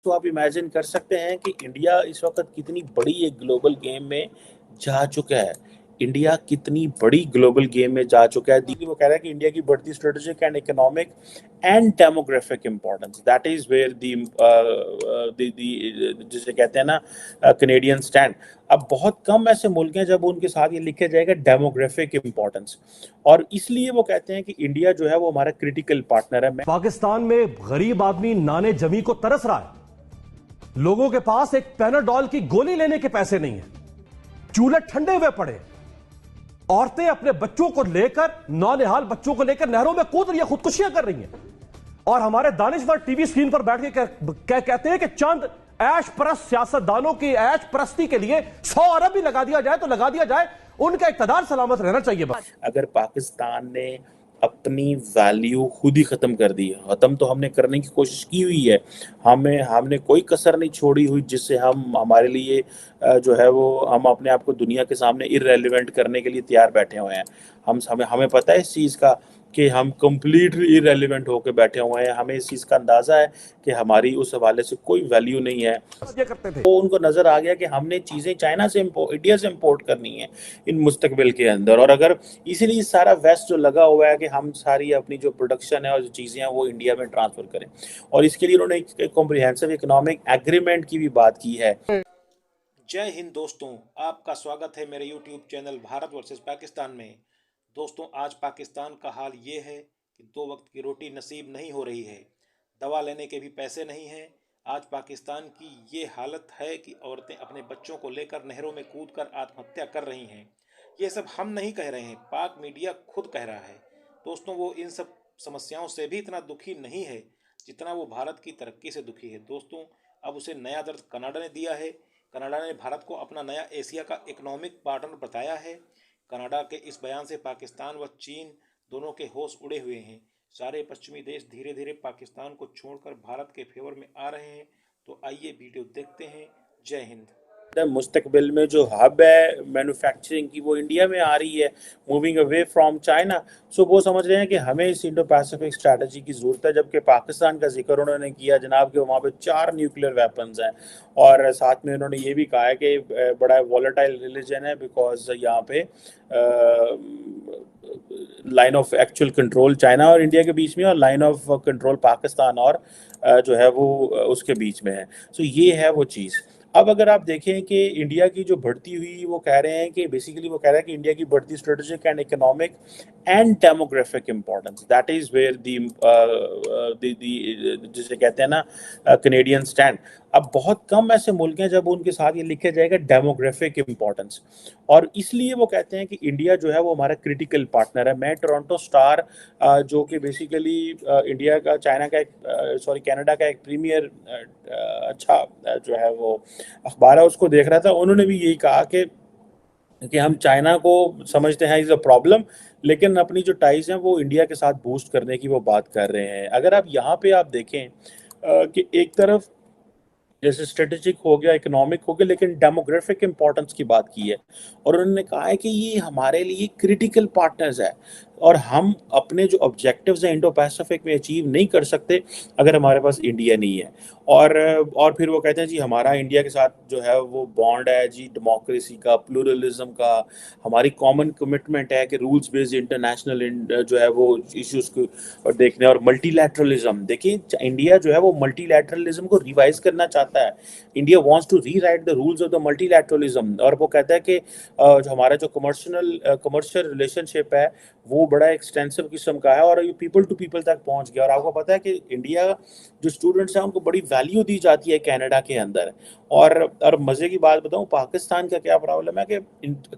तो आप इमेजिन कर सकते हैं कि इंडिया इस वक्त कितनी बड़ी एक ग्लोबल गेम में जा चुका है। इंडिया कितनी बड़ी ग्लोबल गेम में जा चुका है। वो कह रहा है कि इंडिया की बढ़ती strategic and economic and demographic importance, that is where जिसे कहते हैं ना कनेडियन स्टैंड। अब बहुत कम ऐसे मुल्क हैं जब उनके साथ ये लिखा जाएगा डेमोग्राफिक इंपॉर्टेंस, और इसलिए वो कहते हैं कि इंडिया जो है वो हमारा क्रिटिकल पार्टनर है। पाकिस्तान में गरीब आदमी नाने जमी को तरस रहा है। लोगों के पास एक पैनाडॉल की गोली लेने के पैसे नहीं है। चूल्हे ठंडे हुए पड़े। औरतें अपने बच्चों को लेकर, नौनिहाल बच्चों को लेकर नहरों में कूद रही है, खुदकुशियां कर रही हैं। और हमारे दानिश्वर टीवी स्क्रीन पर बैठ के कहते हैं कि चंद ऐश परस्त सियासतदानों की ऐश परस्ती के लिए 100 अरब भी लगा दिया जाए तो लगा दिया जाए, उनका इक़्तिदार सलामत रहना चाहिए। बस अगर पाकिस्तान ने अपनी वैल्यू खुद ही ख़त्म कर दी है, ख़त्म तो हमने करने की कोशिश की हुई है। हमने कोई कसर नहीं छोड़ी हुई जिससे हम हमारे लिए जो है वो हम अपने आप को दुनिया के सामने इररेलेवेंट करने के लिए तैयार बैठे हुए हैं। हम हमें हमें पता है इस चीज़ का कि हम कंप्लीटली इररेलेवेंट होकर बैठे हुए हैं। हमें इस चीज़ का अंदाज़ा है कि हमारी उस हवाले से कोई वैल्यू नहीं है। ये करते थे। तो उनको नज़र आ गया कि हमने चीज़ें चाइना से इंडिया से इम्पोर्ट करनी है इन मुस्तकबिल के अंदर, और अगर इसीलिए सारा वेस्ट जो लगा हुआ है कि हम सारी अपनी जो प्रोडक्शन है और जो चीज़ें हैं वो इंडिया में ट्रांसफ़र करें, और इसके लिए उन्होंने एक कॉम्प्रिहेंसिव इकोनॉमिक एग्रीमेंट की भी बात की है। जय हिंद दोस्तों, आपका स्वागत है मेरे YouTube channel Bharat versus Pakistan में। दोस्तों, आज पाकिस्तान का हाल ये है कि 2 वक्त की रोटी नसीब नहीं हो रही है, दवा लेने के भी पैसे नहीं हैं। आज पाकिस्तान की ये हालत है कि औरतें अपने बच्चों को लेकर नहरों में कूदकर आत्महत्या कर रही हैं। ये सब हम नहीं कह रहे हैं, पाक मीडिया खुद कह रहा है। दोस्तों, वो इन सब समस्याओं से भी इतना दुखी नहीं है जितना वो भारत की तरक्की से दुखी है। दोस्तों, अब उसे नया दर्द कनाडा ने दिया है। कनाडा ने भारत को अपना नया एशिया का इकोनॉमिक पार्टनर बताया है। कनाडा के इस बयान से पाकिस्तान व चीन दोनों के होश उड़े हुए हैं। सारे पश्चिमी देश धीरे धीरे पाकिस्तान को छोड़कर भारत के फेवर में आ रहे हैं। तो आइए वीडियो देखते हैं। जय हिंद। मुस्तकबिल में जो हब है मैन्युफैक्चरिंग की वो इंडिया में आ रही है, मूविंग अवे फ्रॉम चाइना। सो वो समझ रहे हैं कि हमें इस इंडो पैसिफिक स्ट्रैटेजी की ज़रूरत है। जबकि पाकिस्तान का जिक्र उन्होंने किया जनाब कि वहाँ पे 4 न्यूक्लियर वेपन्स हैं, और साथ में उन्होंने ये भी कहा है कि बड़ा वॉलेटाइल रिलीजन है बिकॉज यहाँ पे line of actual control China और इंडिया के बीच में, और लाइन ऑफ कंट्रोल पाकिस्तान और जो है वो उसके बीच में है। सो ये है वो चीज़। अब अगर आप देखें कि इंडिया की जो बढ़ती हुई, वो कह रहे हैं कि बेसिकली वो कह रहे हैं कि इंडिया की बढ़ती strategic and economic and demographic importance, that is where जिसे कहते हैं ना कनेडियन स्टैंड। अब बहुत कम ऐसे मुल्क हैं जब उनके साथ ये लिखा जाएगा डेमोग्राफिक इंपॉर्टेंस, और इसलिए वो कहते हैं कि इंडिया जो है वो हमारा क्रिटिकल पार्टनर है। मैं टोरंटो स्टार जो कि बेसिकली इंडिया का चाइना का एक कनाडा का एक प्रीमियर अच्छा जो है वो अखबार है उसको देख रहा था। उन्होंने भी यही कहा कि हम चाइना को समझते हैं इज अ प्रॉब्लम, लेकिन अपनी जो टाइज हैं वो इंडिया के साथ बूस्ट करने की वो बात कर रहे हैं। अगर आप यहाँ पे आप देखें कि एक तरफ जैसे स्ट्रेटेजिक हो गया, इकोनॉमिक हो गया, लेकिन डेमोग्राफिक इंपॉर्टेंस की बात की है, और उन्होंने कहा है कि ये हमारे लिए क्रिटिकल पार्टनर्स है, और हम अपने जो ऑब्जेक्टिव्स हैं इंडो पैसिफिक में अचीव नहीं कर सकते अगर हमारे पास इंडिया नहीं है। और फिर वो कहते हैं जी हमारा इंडिया के साथ जो है वो बॉन्ड है जी डेमोक्रेसी का, प्लूरलिज्म का, हमारी कॉमन कमिटमेंट है कि रूल्स बेस्ड इंटरनेशनल जो है वो इश्यूज को देखने, और मल्टीलैटरलिज्म। देखिए इंडिया जो है वो मल्टीलैटरलिज्म को रिवाइज करना चाहता है। India wants to rewrite the rules of the multilateralism, और वो कहता है कि जो हमारा जो कमर्शियल रिलेशनशिप है वो बड़ा एक्सटेंसिव किस्म का है, और ये पीपल टू पीपल तक पहुंच गया। और आपको पता है कि इंडिया जो स्टूडेंट्स हैं उनको बड़ी वैल्यू दी जाती है कनाडा के अंदर। और मज़े की बात बताऊं, पाकिस्तान का क्या प्रॉब्लम है कि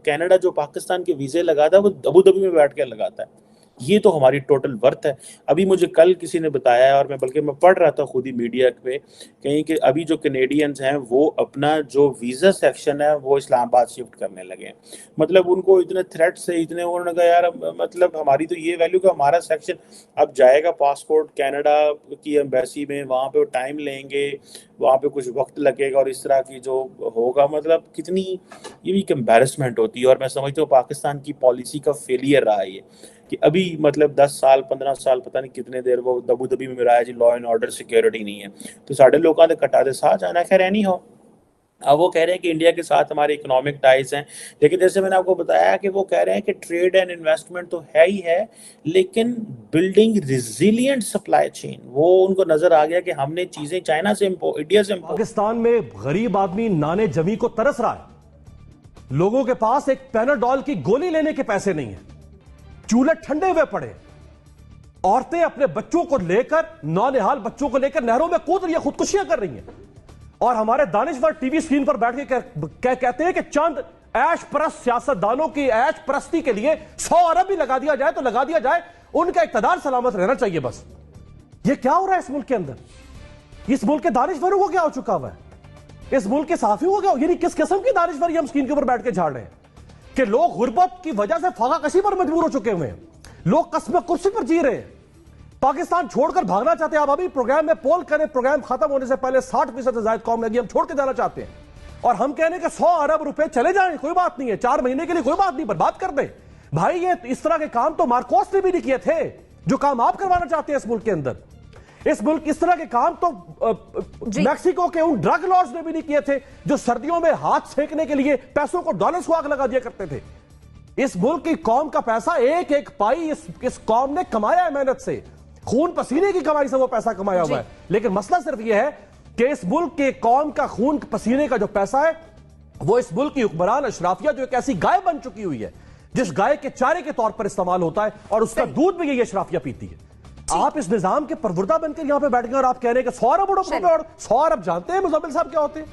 कनाडा जो पाकिस्तान के वीज़े लगाता है वो अबू धाबी में बैठ कर लगाता है। ये तो हमारी टोटल वर्थ है। अभी मुझे कल किसी ने बताया है, और मैं पढ़ रहा था खुद ही मीडिया पे कहीं कि अभी जो कनेडियंस हैं वो अपना जो वीज़ा सेक्शन है वो इस्लामाबाद शिफ्ट करने लगे हैं। मतलब उनको इतने थ्रेट से, इतने उन्होंने कहा यार मतलब हमारी तो ये वैल्यू का हमारा सेक्शन अब जाएगा पासपोर्ट कनाडा की एम्बेसी में, वहाँ पे वो टाइम लेंगे, वहाँ पे कुछ वक्त लगेगा, और इस तरह की जो होगा मतलब कितनी ये भी एक एम्बेरसमेंट होती है। और मैं समझता हूँ पाकिस्तान की पॉलिसी का फेलियर रहा है ये कि अभी मतलब 10 साल 15 साल पता नहीं कितने देर वो अबू धाबी में मिला है जी, लॉ एंड ऑर्डर सिक्योरिटी नहीं है, तो साढ़े लोगों ने कटा दे साथ जाना। खैर नहीं हो, अब वो कह रहे हैं कि इंडिया के साथ हमारे इकोनॉमिक टाइज हैं, लेकिन जैसे मैंने आपको बताया कि वो कह रहे हैं कि ट्रेड एंड इन्वेस्टमेंट तो है ही है, लेकिन बिल्डिंग रिजिलियंट सप्लाई चेन, वो उनको नजर आ गया कि हमने चीजें चाइना से इंडिया से पाकिस्तान में गरीब आदमी नाने जमी को तरस रहा है। लोगों के पास एक पैनाडोल की गोली लेने के पैसे नहीं है, चूल्हे ठंडे हुए पड़े, औरतें अपने बच्चों को लेकर, नौनिहाल बच्चों को लेकर नहरों में कूद रही है, खुदकुशियां कर रही हैं। और हमारे दानिश्वर टीवी स्क्रीन पर बैठ के कहते हैं कि चंद ऐश परस्त सियासतदानों की ऐश परस्ती के लिए 100 अरब भी लगा दिया जाए तो लगा दिया जाए, उनका इक़्तिदार सलामत रहना चाहिए बस। ये क्या हो रहा है इस मुल्क के अंदर? इस मुल्क के दानिश्वरों को क्या हो चुका हुआ है? इस मुल्क के साफियों को क्या, यानी किस किस्म की दानिश्वरी हम स्क्रीन के ऊपर बैठ के झाड़ रहे हैं कि लोग गुर्बत की वजह से फाका कशी पर मजबूर हो चुके हुए हैं, लोग कस्म कुर्सी पर जी रहे हैं, पाकिस्तान छोड़कर भागना चाहते हैं। आप अभी प्रोग्राम में पोल करें, प्रोग्राम खत्म होने से पहले 60% से ज्यादा कौम लगी हम छोड़ के जाना चाहते हैं, और हम कहने के 100 अरब रुपए चले जाएं, कोई बात नहीं है, 4 महीने के लिए कोई बात नहीं, बर्बाद कर दें भाई। ये इस तरह के काम तो मार्कोस ने भी नहीं किए थे, जो काम आप करवाना चाहते हैं इस मुल्क के अंदर। इस तरह के काम तो मैक्सिको के उन ड्रग लॉर्ड्स ने भी नहीं किए थे, जो सर्दियों में हाथ सेकने के लिए पैसों को डॉलर्स को आग लगा दिया करते थे। इस मुल्क की कौम का पैसा एक एक पाई इस कौम ने कमाया है, मेहनत से, खून पसीने की कमाई से वो पैसा कमाया हुआ है। लेकिन मसला सिर्फ यह है कि इस मुल्क के कौम का खून पसीने का जो पैसा है, वो इस मुल्क की हुक्मरान अशराफिया जो एक ऐसी गाय बन चुकी हुई है, जिस गाय के चारे के तौर पर इस्तेमाल होता है, और उसका दूध भी यही अशराफिया पीती है। आप इस निजाम के परवरदा बनकर यहां पे बैठ गए और आप कह रहे हैं कि 100 अरब और 100 अरब जानते हैं मुज़म्मिल साहब क्या होते हैं?